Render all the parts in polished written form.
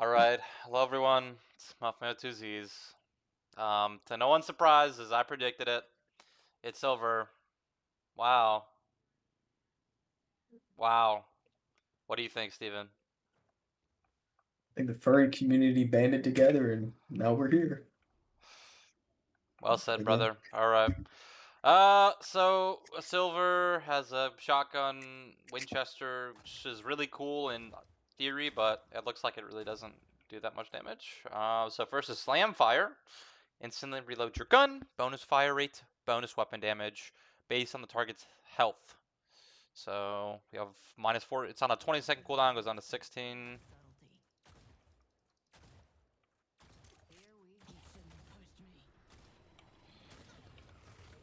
Alright, hello everyone, it's Muffman2Z's. To no one's surprise, as I predicted it, it's over. Wow. Wow. What do you think, Steven? I think the furry community banded together and now we're here Well said, again. brother. Alright. So Silver has a shotgun Winchester, which is really cool in theory, but it looks like it really doesn't do that much damage. So first is Slam Fire. Instantly reload your gun, bonus fire rate, bonus weapon damage, based on the target's health. So we have -4. It's on a 20-second cooldown, goes on to 16.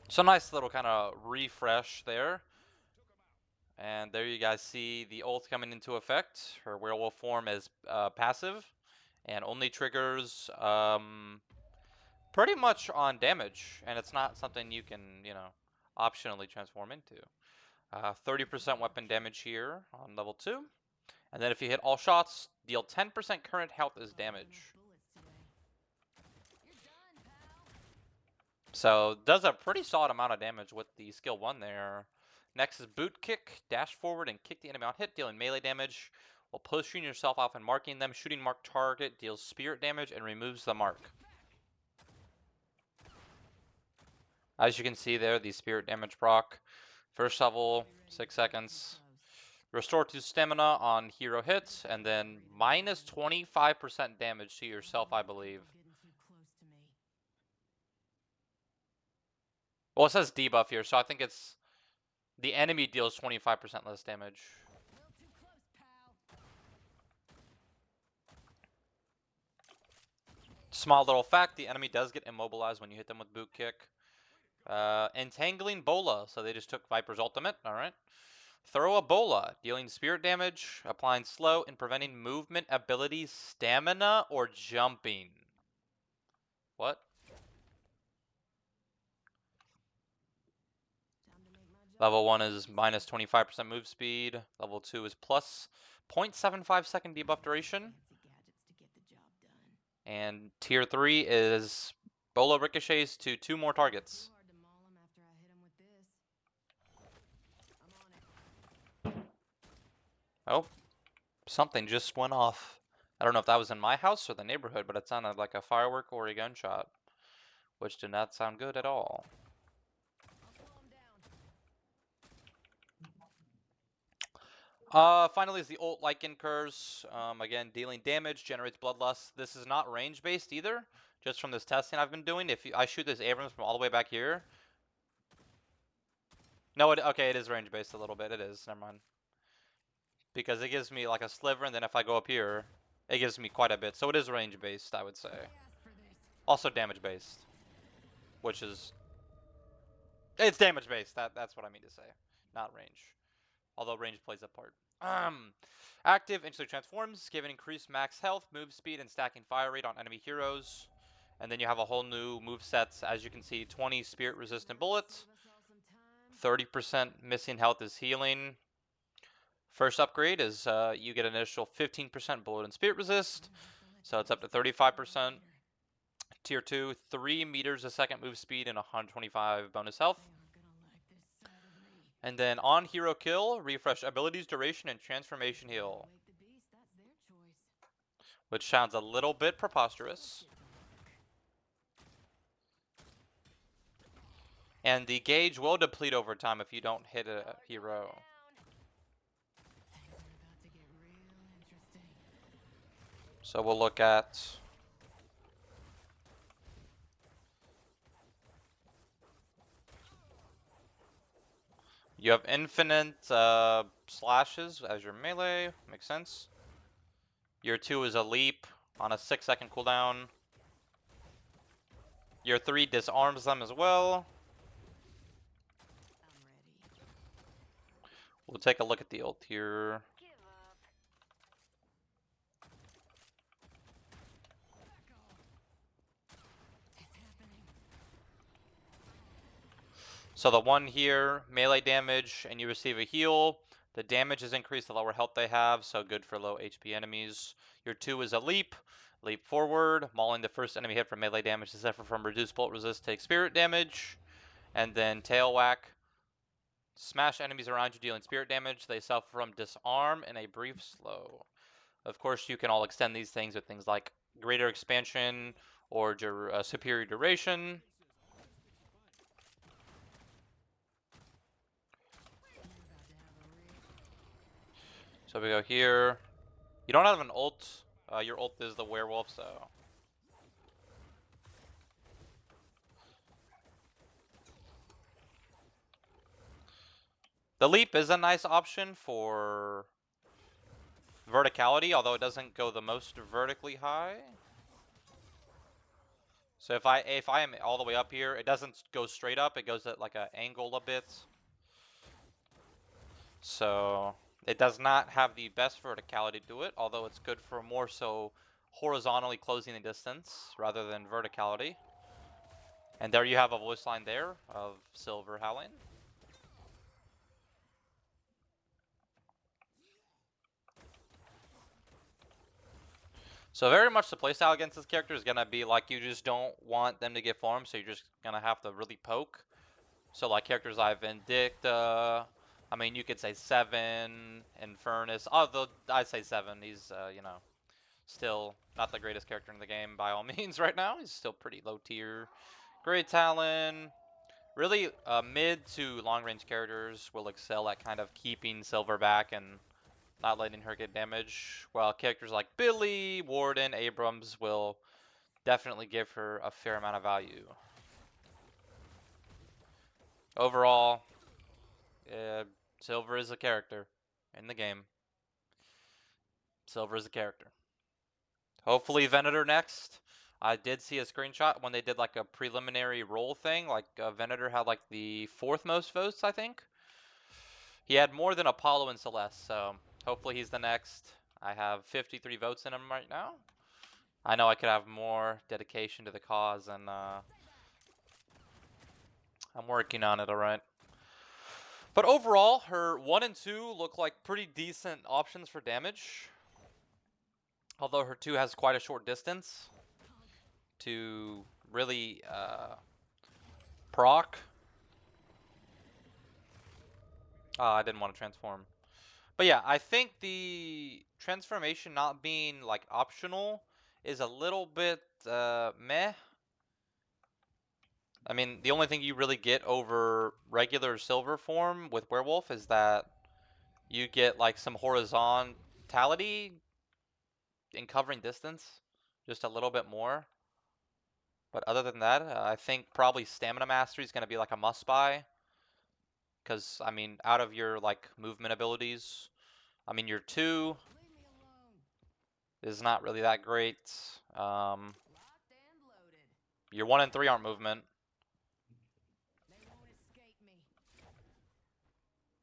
So nice little kind of refresh there. And there you guys see the ult coming into effect. Her werewolf form is passive and only triggers pretty much on damage. And it's not something you can, optionally transform into. 30% weapon damage here on level 2. And then if you hit all shots, deal 10% current health as damage. So does a pretty solid amount of damage with the skill 1 there. Next is boot kick, dash forward and kick the enemy on hit, dealing melee damage while pushing yourself off and marking them. Shooting marked target deals spirit damage and removes the mark. As you can see there, the spirit damage proc. First level, 6 seconds. Restore 2 stamina on hero hits, and then minus 25% damage to yourself, I believe. Well, it says debuff here, so I think it's the enemy deals 25% less damage. Small little fact, the enemy does get immobilized when you hit them with boot kick. Entangling Bola, so they just took Viper's ultimate, alright. Throw a Bola, dealing spirit damage, applying slow, and preventing movement abilities, stamina, or jumping. What? Level 1 is minus 25% move speed. Level 2 is plus 0.75 second debuff duration. And tier 3 is Bola ricochets to 2 more targets. Oh, something just went off. I don't know if that was in my house or the neighborhood, but it sounded like a firework or a gunshot, which did not sound good at all. Finally is the ult Lycan Curse. Again, dealing damage, generates bloodlust. This is not range based either, just from this testing I've been doing. If I shoot this Abrams from all the way back here. No, okay, it is range based a little bit. It is, never mind. Because it gives me like a sliver, and then if I go up here, it gives me quite a bit. So it is range based, I would say. Also damage based, which is, it's damage based. That's what I mean to say, not range. Although range plays a part. Active instantly transforms, giving increased max health, move speed, and stacking fire rate on enemy heroes. And then you have a whole new move sets. As you can see, 20 spirit resistant bullets, 30% missing health is healing. First upgrade is you get an initial 15% bullet and spirit resist, so it's up to 35%. Tier 2, 3 meters a second move speed and 125 bonus health. And then on hero kill, refresh abilities, duration, and transformation heal. Which sounds a little bit preposterous. And the gauge will deplete over time if you don't hit a hero. So we'll look at... You have infinite slashes as your melee, makes sense. Your 2 is a leap on a 6-second cooldown. Your 3 disarms them as well. We'll take a look at the ult here. So the 1 here, melee damage, and you receive a heal. The damage is increased the lower health they have, so good for low HP enemies. Your 2 is a leap. Leap forward, mauling the first enemy hit for melee damage to suffer from reduced bolt resist, take spirit damage. And then tail whack. Smash enemies around you dealing spirit damage. They suffer from disarm and a brief slow. Of course, you can all extend these things with things like greater expansion or superior duration. So we go here. You don't have an ult. Your ult is the werewolf, so. The leap is a nice option for verticality, although it doesn't go the most vertically high. So if I am all the way up here, it doesn't go straight up, it goes at like an angle a bit. So it does not have the best verticality to it, although it's good for more so horizontally closing the distance rather than verticality. And there you have a voice line there of Silver howling. So very much the playstyle against this character is going to be like you just don't want them to get farmed, so you're just going to have to really poke. So like characters like Vindicta, I mean you could say Seven, Infernus, although I'd say Seven, he's you know, still not the greatest character in the game by all means right now. He's still pretty low tier. Great Talon. Really, mid to long range characters will excel at kind of keeping Silver back and not letting her get damage, while characters like Billy, Warden, Abrams will definitely give her a fair amount of value. Overall, Silver is a character in the game. Silver is a character. Hopefully Venator next. I did see a screenshot when they did like a preliminary roll thing. Like Venator had like the 4th most votes, I think. He had more than Apollo and Celeste, so hopefully he's the next. I have 53 votes in him right now. I know I could have more dedication to the cause, and I'm working on it, alright. But overall, her 1 and 2 look like pretty decent options for damage. Although her 2 has quite a short distance to really proc. I didn't want to transform. But yeah, I think the transformation not being like optional is a little bit meh. I mean, the only thing you really get over regular Silver form with Werewolf is that you get like some horizontality in covering distance, just a little bit more. But other than that, I think probably Stamina Mastery is going to be like a must buy. Because, I mean, out of your like movement abilities, I mean, your 2 is not really that great. Your 1 and 3 aren't movement.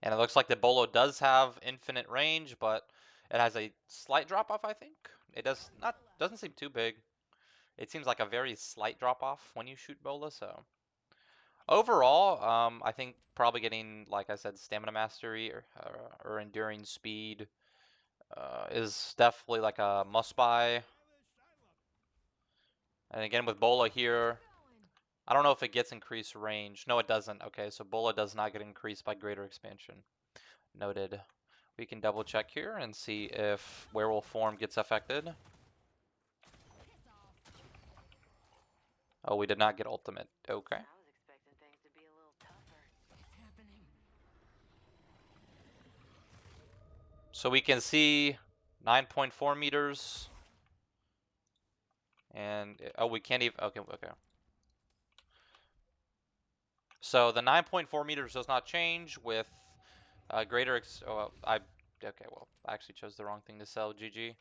And it looks like the Bolo does have infinite range, but it has a slight drop off, I think. It doesn't seem too big. It seems like a very slight drop off when you shoot Bola, so overall, I think probably getting, like I said, Stamina Mastery or Enduring Speed is definitely like a must buy. And again with Bola here, I don't know if it gets increased range. No, it doesn't. Okay, so Bola does not get increased by greater expansion. Noted. We can double check here and see if werewolf form gets affected. Oh, we did not get ultimate. Okay. So we can see 9.4 meters. And, oh, we can't even, okay. So the 9.4 meters does not change with greater, I actually chose the wrong thing to sell, GG.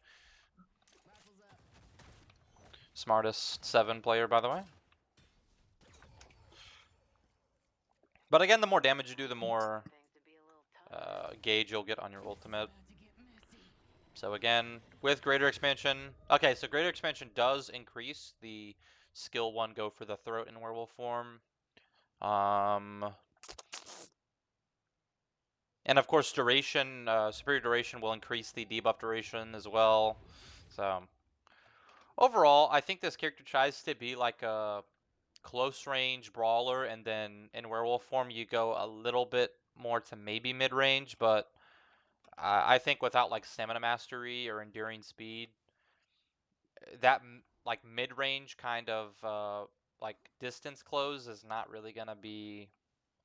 Smartest 7 player, by the way. But again, the more damage you do, the more gauge you'll get on your ultimate. So again, with greater expansion, okay, so greater expansion does increase the skill 1 go for the throat in werewolf form. And of course, duration, superior duration will increase the debuff duration as well. So overall, I think this character tries to be like a close range brawler, and then in werewolf form you go a little bit more to maybe mid range, but I think without like stamina mastery or enduring speed, that like mid range kind of like distance close is not really gonna be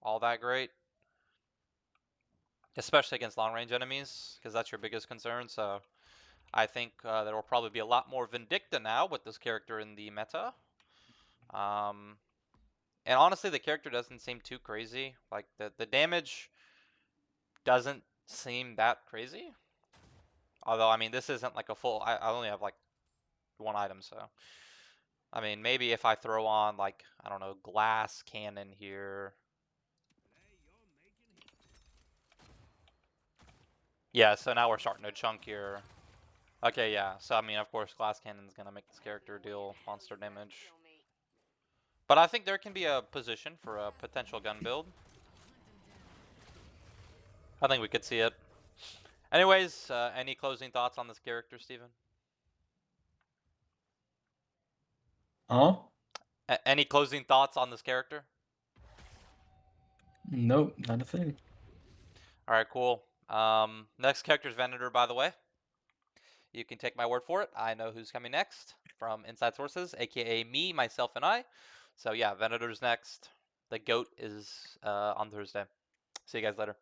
all that great, especially against long range enemies, because that's your biggest concern. So I think there will probably be a lot more Vindicta now with this character in the meta. And honestly, the character doesn't seem too crazy. Like the damage doesn't seem that crazy. Although I mean, this isn't like a full. I only have like one item, so I mean, maybe if I throw on like, I don't know, glass cannon here. Yeah, so now we're starting to chunk here. Okay, yeah. So I mean, of course, glass cannon's gonna make this character deal monster damage. But I think there can be a position for a potential gun build. I think we could see it. Anyways, any closing thoughts on this character, Steven? Huh? Any closing thoughts on this character? Nope, not a thing. All right, cool. Next character is Venator, by the way. You can take my word for it. I know who's coming next from Inside Sources, aka me, myself, and I. So yeah, Venator's next. The GOAT is on Thursday. See you guys later.